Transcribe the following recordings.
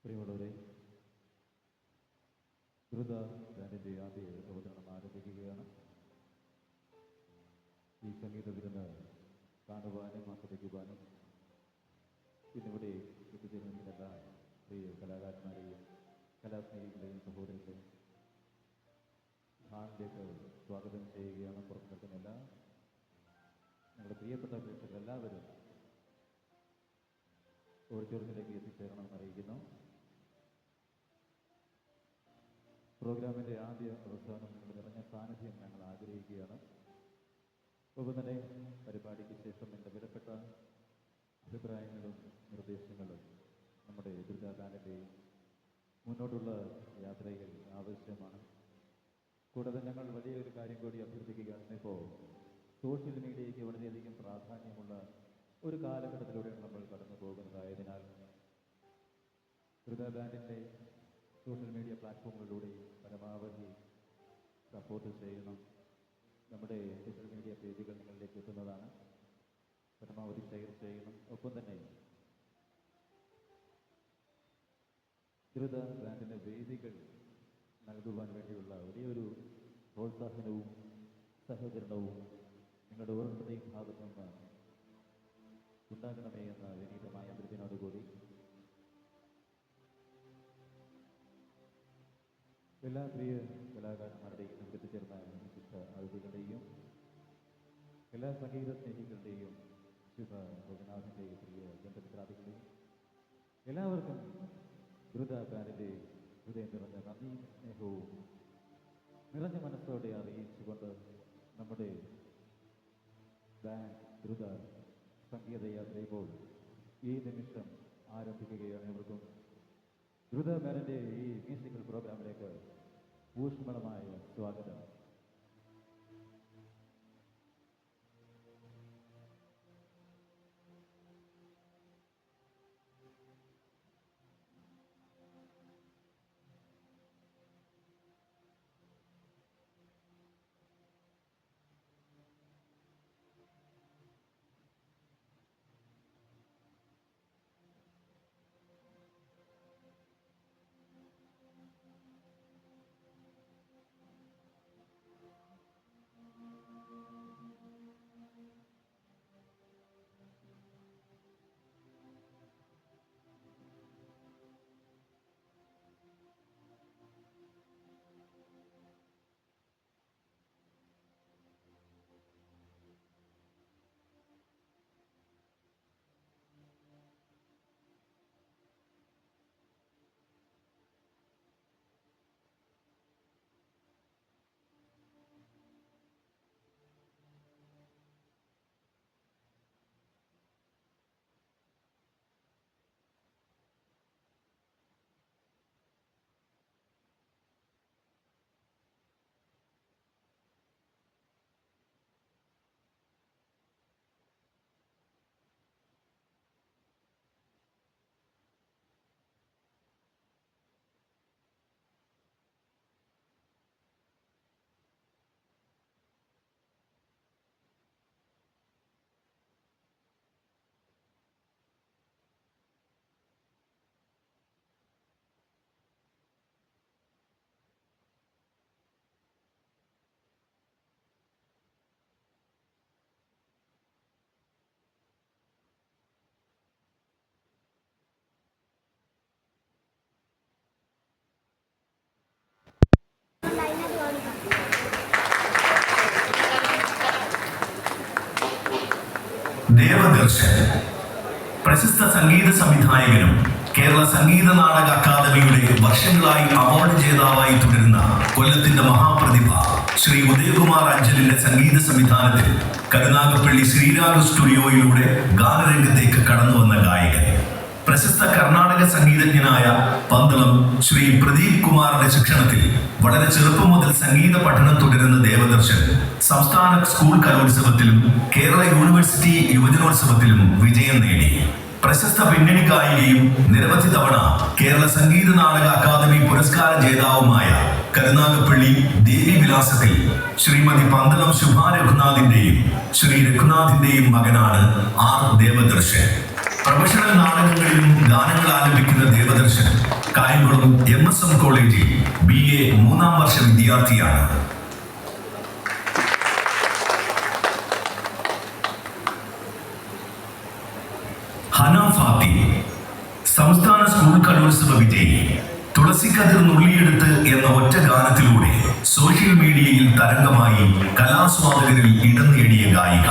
പ്രിയമുള്ളവരെ, ദ്രുത ബാൻഡിൻ്റെ ആദ്യ അവതരണം ആരംഭിക്കുകയാണ്. ഈ സംഗീത വിരുന്ന് കാണുവാനും ആസ്വദിക്കുവാനും ഇന്നിവിടെ എത്തിച്ചേരുന്നതിനെല്ലാം പ്രിയ കലാകാരന്മാരെയും കലാസ്നേഹികളെയും സഹോദരങ്ങളെയും ഹാളിലേക്ക് സ്വാഗതം ചെയ്യുകയാണ്. പുറത്തു നിൽക്കുന്നില്ല നമ്മുടെ പ്രിയപ്പെട്ട പ്രേക്ഷകരെല്ലാവരും ഓഡിറ്റോറിയത്തിലേക്ക് എത്തിച്ചേരണമെന്ന് അറിയിക്കുന്നു. പ്രോഗ്രാമിൻ്റെ ആദ്യ അവസാനം നിങ്ങളുടെ നിറഞ്ഞ സാന്നിധ്യം ഞങ്ങൾ ആഗ്രഹിക്കുകയാണ്. ഒപ്പം തന്നെ പരിപാടിക്ക് ശേഷം എൻ്റെ വിലപ്പെട്ട അഭിപ്രായങ്ങളും നിർദ്ദേശങ്ങളും നമ്മുടെ ദ്രുത ബാൻഡിൻ്റെ മുന്നോട്ടുള്ള യാത്രയിൽ ആവശ്യമാണ്. കൂടാതെ ഞങ്ങൾ വലിയൊരു കാര്യം കൂടി അഭ്യർത്ഥിക്കുകയാണ്. ഇപ്പോൾ സോഷ്യൽ മീഡിയയ്ക്ക് വളരെയധികം പ്രാധാന്യമുള്ള ഒരു കാലഘട്ടത്തിലൂടെയാണ് നമ്മൾ കടന്നു പോകുന്നതായതിനാൽ ദ്രുത ബാൻഡിൻ്റെ സോഷ്യൽ മീഡിയ പ്ലാറ്റ്ഫോമുകളിലൂടെ പരമാവധി സപ്പോർട്ട് ചെയ്യണം. നമ്മുടെ സോഷ്യൽ മീഡിയ പേജുകൾ നിങ്ങളിലേക്ക് എത്തുന്നതാണ്. പരമാവധി ഷെയർ ചെയ്യണം. ഒപ്പം തന്നെ ദ്രുത ബാൻഡിന് വേദികൾ നൽകുവാൻ വേണ്ടിയുള്ള വലിയൊരു പ്രോത്സാഹനവും സഹകരണവും നിങ്ങളുടെ ഓരോരുത്തരുടെയും ഭാഗത്തു നിന്ന് ഉണ്ടാകണമേ എന്ന വിനീതമായ അഭ്യർത്ഥനയോടുകൂടി എല്ലാ പ്രിയ കലാകാരന്മാരുടെയും നമുക്ക് എത്തിച്ചേർന്ന വിശിഷ്ട അതിഥികളുടെയും എല്ലാ സംഗീത സ്നേഹികളുടെയും ശിവ രഘുനാഥിൻ്റെ പ്രിയ ബന്ധുമിത്രാദികളുടെയും എല്ലാവർക്കും ദ്രുത ബാൻഡിൻ്റെ ഹൃദയം നിറഞ്ഞ നന്ദിയും സ്നേഹവും നിറഞ്ഞ മനസ്സോടെ അറിയിച്ചുകൊണ്ട് നമ്മുടെ ബാൻഡ് ദ്രുത സംഗീതയാത്ര ഇപ്പോൾ ഈ നിമിഷം ആരംഭിക്കുകയാണ്. ഇവർക്കും ദ്രുത ബാൻഡിൻ്റെ ഈ മ്യൂസിക്കൽ പ്രോഗ്രാമിലേക്ക് ഊഷ്മളമായ സ്വാഗതം. ദേവദർശൻ പ്രശസ്ത സംഗീത സംവിധായകനും കേരള സംഗീത നാടക അക്കാദമിയുടെ വർഷങ്ങളായി അവാർഡ് ജേതാവായി തുടരുന്ന കൊല്ലത്തിന്റെ മഹാപ്രതിഭ ശ്രീ ഉദയകുമാർ അഞ്ചലിന്റെ സംഗീത സംവിധാനത്തിൽ കരുനാഗപ്പള്ളി ശ്രീരാഗ സ്റ്റുഡിയോയിലൂടെ ഗാനരംഗത്തേക്ക് കടന്നു വന്ന ഗായകൻ, പ്രശസ്ത കർണാടക സംഗീതജ്ഞനായ പന്തളം ശ്രീ പ്രദീപ് കുമാറിന്റെ ശിക്ഷണത്തിൽ വളരെ ചെറുപ്പം മുതൽ സംഗീത പഠനം തുടരുന്ന ദേവദർശൻ സംസ്ഥാന സ്കൂൾ കലോത്സവത്തിലും കേരള യൂണിവേഴ്സിറ്റി യുവജനോത്സവത്തിലും വിജയം നേടി. പ്രശസ്ത പിന്നണി ഗായികയും നിരവധി തവണ കേരള സംഗീത നാടക അക്കാദമി പുരസ്കാര ജേതാവുമായ കരുനാഗപ്പള്ളി ദേവി വിലാസത്തിൽ ശ്രീമതി പന്തളം ശുഭ രഘുനാഥിന്റെയും ശ്രീ രഘുനാഥിന്റെയും മകനാണ് ആർ ദേവദർശൻ. പ്രൊഫഷണൽ നാടകങ്ങളിലും ഗാനങ്ങൾ ആലപിക്കുന്ന ദേവദർശൻ കായംകുളം MSM കോളേജിൽ BA 3-ാം വർഷ വിദ്യാർത്ഥിയാണ്. ഹന ഫാത്തി സംസ്ഥാന സ്കൂൾ കലോത്സവ വിജയി. തുളസിക്കതിർ നുള്ളിയെടുത്ത് എന്ന ഒറ്റ ഗാനത്തിലൂടെ സോഷ്യൽ മീഡിയയിൽ തരംഗമായി കലാസ്വാദകരിൽ ഇടം നേടിയ ഗായിക.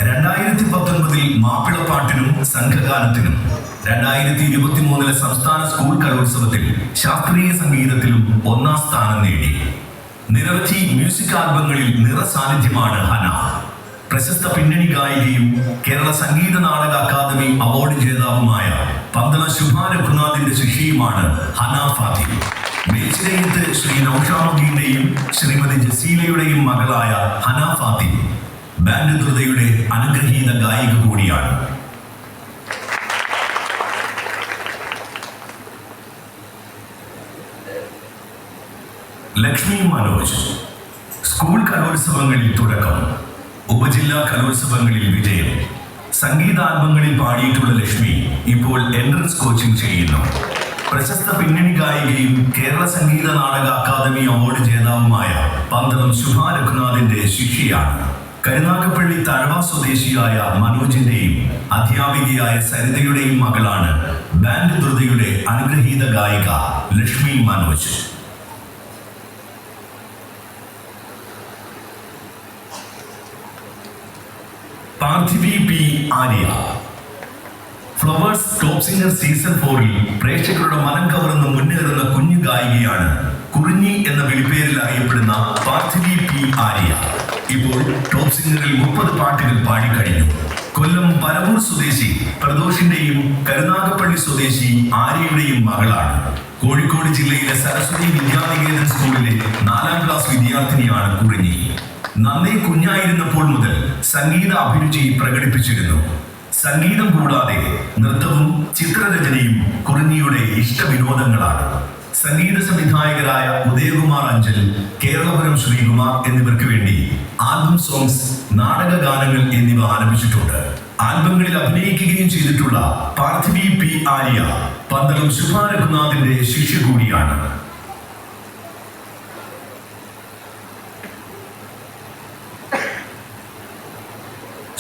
2019 മാപ്പിളപ്പാട്ടിനും സംഘഗാനത്തിനും 2023 സംസ്ഥാന സ്കൂൾ കലോത്സവത്തിൽ ശാസ്ത്രീയ സംഗീതത്തിലും 1-ാം സ്ഥാനം നേടി. നിരവധി മ്യൂസിക് ആൽബങ്ങളിൽ നിറസാന്നിധ്യമാണ് ഹന. പ്രശസ്ത പിന്നണി ഗായികയും കേരള സംഗീത നാടക അക്കാദമി അവാർഡ് ജേതാവുമായ പന്തളം ശുഭ രഘുനാഥിന്റെ ശിഷ്യയുമാണ് ഹന ഫാത്തി. മേച്ചിലയത്ത് ശ്രീ നൗഷാമുദ്ദീന്റെയും ശ്രീമതി ജസീലയുടെയും മകളായ ഹന ഫാത്തി ബാൻഡ് ദ്രുതയുടെ അനുഗ്രഹീത ഗായിക കൂടിയാണ്. ലക്ഷ്മി മനോജ് സ്കൂൾ കലോത്സവങ്ങളിൽ തുടക്കം, ഉപജില്ലാ കലോത്സവങ്ങളിൽ വിജയം. സംഗീതാൽബങ്ങളിൽ പാടിയിട്ടുള്ള ലക്ഷ്മി ഇപ്പോൾ എൻട്രൻസ് കോച്ചിങ് ചെയ്യുന്നു. പ്രശസ്ത പിന്നണി ഗായികയും കേരള സംഗീത നാടക അക്കാദമി അവാർഡ് ജേതാവുമായ പന്തളം ശുഭ രഘുനാഥിന്റെ ശിഷ്യയാണ്. കരുനാഗപ്പള്ളി തഴവ സ്വദേശിയായ മനോജിന്റെയും അധ്യാപികയായ സരിതയുടെയും മകളാണ് ബാൻഡ് ദ്രുതയുടെ അനുഗ്രഹീത ഗായിക Lakshmi Manoj. Parthivi P. Arya Flowers Top Singer season 4-ൽ പ്രേക്ഷകരുടെ മനം കവർന്ന് മുന്നേറുന്ന കുഞ്ഞു ഗായികയാണ് കുറിഞ്ഞി എന്ന വിളിപ്പേരിൽ അറിയപ്പെടുന്ന പാർത്ഥിവി P. ആര്യ. ഇപ്പോൾ ടോപ്പ് സിംഗറിൽ 30 പാട്ടുകൾ പാടിക്കഴിഞ്ഞു. കൊല്ലം പരവൂർ സ്വദേശി പ്രദോഷിന്റെയും കരുനാഗപ്പള്ളി സ്വദേശി ആര്യയുടെയും മകളാണ്. കോഴിക്കോട് ജില്ലയിലെ സരസ്വതി വിദ്യാനികേതൻ സ്കൂളിലെ 4-ാം ക്ലാസ് വിദ്യാർത്ഥിനിയാണ് കുറിഞ്ഞി. നന്നേ കുഞ്ഞായിരുന്നപ്പോൾ മുതൽ സംഗീത അഭിരുചി പ്രകടിപ്പിച്ചിരുന്നു. സംഗീതം കൂടാതെ നൃത്തവും ചിത്രരചനയും കുറിഞ്ഞിയുടെ ഇഷ്ടവിനോദങ്ങളാണ്. സംഗീത സംവിധായകരായ ഉദയകുമാർ അഞ്ചൽ, കേരളപുരം ശ്രീകുമാർ എന്നിവർക്ക് വേണ്ടി ആൽബം സോങ്സ്, നാടക ഗാനങ്ങൾ എന്നിവ ആലപിച്ചിട്ടുണ്ട്. ആൽബങ്ങളിൽ അഭിനയിക്കുകയും ചെയ്തിട്ടുള്ള പാർത്ഥിവി P. ആര്യ പന്തളം ശുഭ രഘുനാഥിന്റെ ശിഷ്യ കൂടിയാണ്.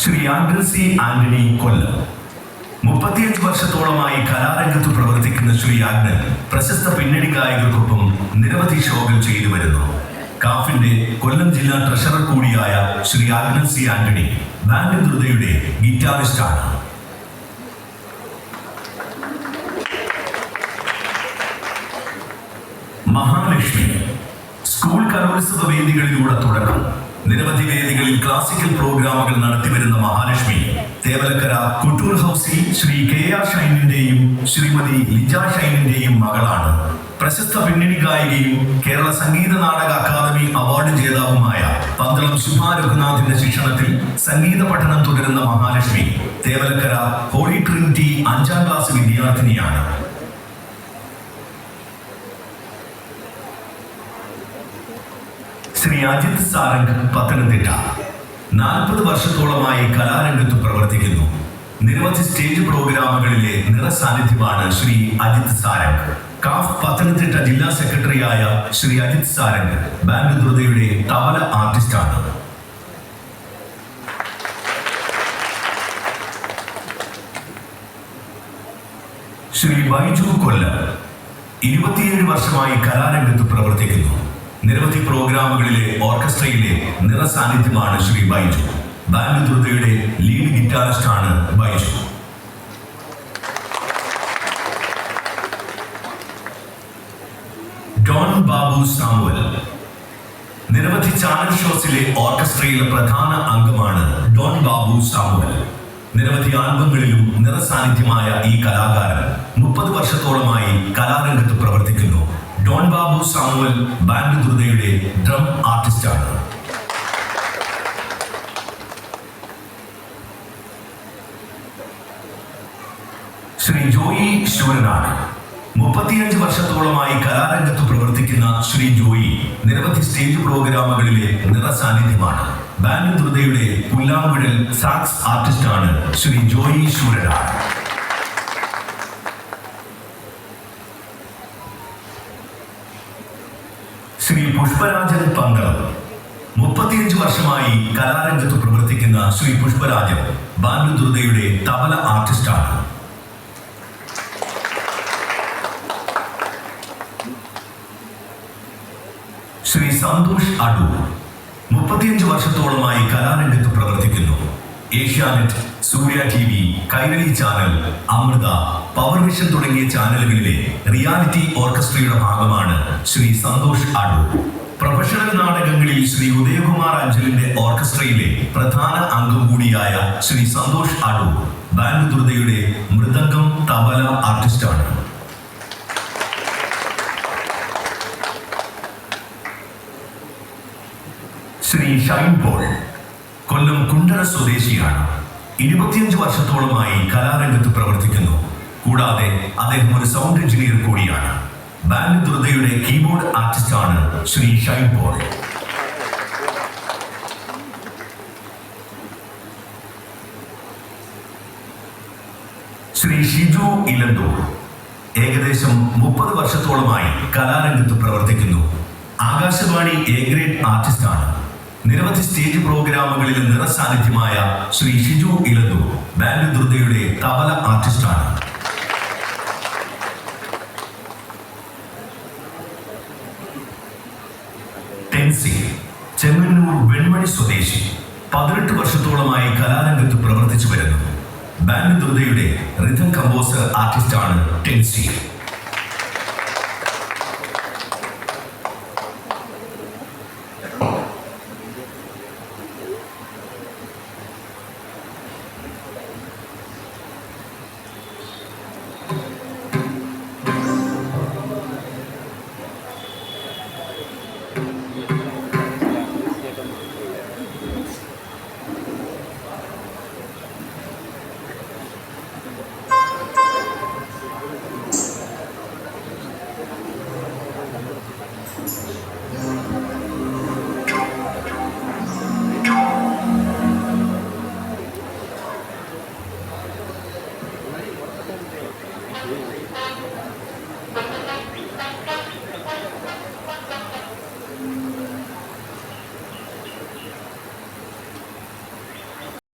ശ്രീ ആൻഡ്രസി ആന്റണി കൊല്ലം 35 വർഷത്തോളമായി കലാരംഗത്ത് പ്രവർത്തിക്കുന്ന ശ്രീ ആഗ്നൻ പ്രശസ്ത പിന്നണി ഗായകർക്കൊപ്പം നിരവധി ഷോകൾ ചെയ്തു വരുന്നു. കാഫിന്റെ കൊല്ലം ജില്ലാ ട്രഷറർ കൂടിയായ ശ്രീ ആഗ്നൻ C. ആന്റണി ബാൻഡ് ദ്രുതയുടെ ഗിറ്റാറിസ്റ്റാണ്. മഹാലക്ഷ്മി സ്കൂൾ കലോത്സവ വേദികളിലൂടെ തുടക്കം. നിരവധി വേദികളിൽ ക്ലാസിക്കൽ പ്രോഗ്രാമുകൾ നടത്തിവരുന്ന മഹാലക്ഷ്മി തേവലക്കര കുട്ടൂർ ഹൗസിൽ ശ്രീ KR ഷൈനിന്റെയും ശ്രീമതി ലിജ ഷൈനിന്റെയും മകളാണ്. പ്രശസ്ത പിന്നണി ഗായികയും കേരള സംഗീത നാടക അക്കാദമി അവാർഡ് ജേതാവുമായ പന്തളം ശുഭ രഘുനാഥിന്റെ ശിക്ഷണത്തിൽ സംഗീത പഠനം തുടരുന്ന മഹാലക്ഷ്മി തേവലക്കര ഹോളി ട്രിനിറ്റി 5-ാം ക്ലാസ് വിദ്യാർത്ഥിനിയാണ്. ശ്രീ അജിത് സാരംഗ് പത്തനംതിട്ട 40 വർഷത്തോളമായി കലാരംഗത്ത് പ്രവർത്തിക്കുന്നു. നിരവധി സ്റ്റേജ് പ്രോഗ്രാമുകളിലെ നിറസാന്നിധ്യമാണ് ശ്രീ അജിത് സാരംഗ്. കാഫ് പത്തനംതിട്ട ജില്ലാ സെക്രട്ടറിയായ ശ്രീ അജിത് സാരംഗ് ബാൻഡ് ദ്രുതയുടെ തബല ആർട്ടിസ്റ്റാണ്. ശ്രീ ബൈജു കൊല്ലം 27 വർഷമായി കലാരംഗത്ത് പ്രവർത്തിക്കുന്നു. നിരവധി പ്രോഗ്രാമുകളിലെ ഓർക്കസ്ട്രയിലെ നിറസാന്നിധ്യമാണ് ശ്രീ ബൈജു. ബാൻഡ് ദ്രുതയുടെ ലീഡ് ഗിറ്റാറിസ്റ്റാണ് ബൈജു. ഡോൺ ബാബു സാമുവൽ നിരവധി ചാനൽ ഷോസിലെ ഓർക്കസ്ട്രയിലെ പ്രധാന അംഗമാണ് ഡോൺ ബാബു സാമുവൽ. നിരവധി ആൽബങ്ങളിലും നിറസാന്നിധ്യമായ ഈ കലാകാരൻ 30 വർഷത്തോളമായി കലാരംഗത്ത് പ്രവർത്തിക്കുന്നു. ഡോൺ ബാബു സാമുവൽ ബാൻഡ് ദ്രുതയുടെ ഡ്രം ആർട്ടിസ്റ്റാണ്. ശ്രീ ജോയി ശൂരനാട് 35 വർഷത്തോളമായി കലാരംഗത്ത് പ്രവർത്തിക്കുന്ന ശ്രീ ജോയി നിരവധി സ്റ്റേജ് പ്രോഗ്രാമുകളിലെ നിറസാന്നിധ്യമാണ്. ബാൻഡ് ദ്രുതയുടെ പുല്ലാങ്കുഴൽ സാക്സ് ആർട്ടിസ്റ്റാണ് ശ്രീ ജോയി ശൂരനാട്. ശ്രീ പുഷ്പരാജൻ പന്തളം. 35 വർഷമായി കലാരംഗത്ത് പ്രവർത്തിക്കുന്ന ശ്രീ പുഷ്പരാജൻ ബാലുദുർദയുടെ തബല ആർട്ടിസ്റ്റാണ്. ശ്രീ സന്തോഷ് അടൂർ 35 വർഷത്തോളമായി കലാരംഗത്ത് പ്രവർത്തിക്കുന്നു. Asianet, Surya TV, Kairali channel, Amrita, power vision തുടങ്ങിയ ചാനലുകളിലെ റിയാലിറ്റി ഓർക്കസ്ട്രയുടെ ഭാഗമാണ് ശ്രീ സന്തോഷ് അടൂർ. പ്രൊഫഷണൽ നാടകങ്ങളിൽ ശ്രീ ഉദയകുമാർ അഞ്ചലിന്റെ ഓർക്കസ്ട്രയിലെ പ്രധാന അംഗം കൂടിയായ ശ്രീ സന്തോഷ് അടൂർ ബാലുദുർദയുടെ മൃദംഗം, തബല ആർട്ടിസ്റ്റാണ്. ശ്രീ ഷൈൻ പോൾ കൊല്ലം കുണ്ടറ സ്വദേശിയാണ്. 25 വർഷത്തോളമായി കലാരംഗത്ത് പ്രവർത്തിക്കുന്നു. കൂടാതെ അദ്ദേഹം ഒരു സൗണ്ട് എഞ്ചിനീയർ കൂടിയാണ്. ബാലുദുർദയുടെ കീബോർഡ് ആർട്ടിസ്റ്റാണ് ശ്രീ ഷൈൻ പോൾ. ശ്രീ ഷിജു ഇലന്തൂർ ഏകദേശം 30 വർഷത്തോളമായി കലാരംഗത്ത് പ്രവർത്തിക്കുന്നു. ആകാശവാണി എ ഗ്രേഡ് ആർട്ടിസ്റ്റാണ്. നിരവധി സ്റ്റേജ് പ്രോഗ്രാമുകളിൽ നിറസാന്നിധ്യമായ ശ്രീ ഷിജു ഇലന്തൂർ ബാലുദുർദയുടെ തബല ആർട്ടിസ്റ്റാണ്. ടെൻസി ചെമ്മന്നൂർ വെൺമണി സ്വദേശി 18 വർഷത്തോളമായി കലാരംഗത്ത് പ്രവർത്തിച്ചു വരുന്നു. ബാലുദുർദയുടെ റിഥം കമ്പോസർ ആർട്ടിസ്റ്റാണ് ടെൻസി.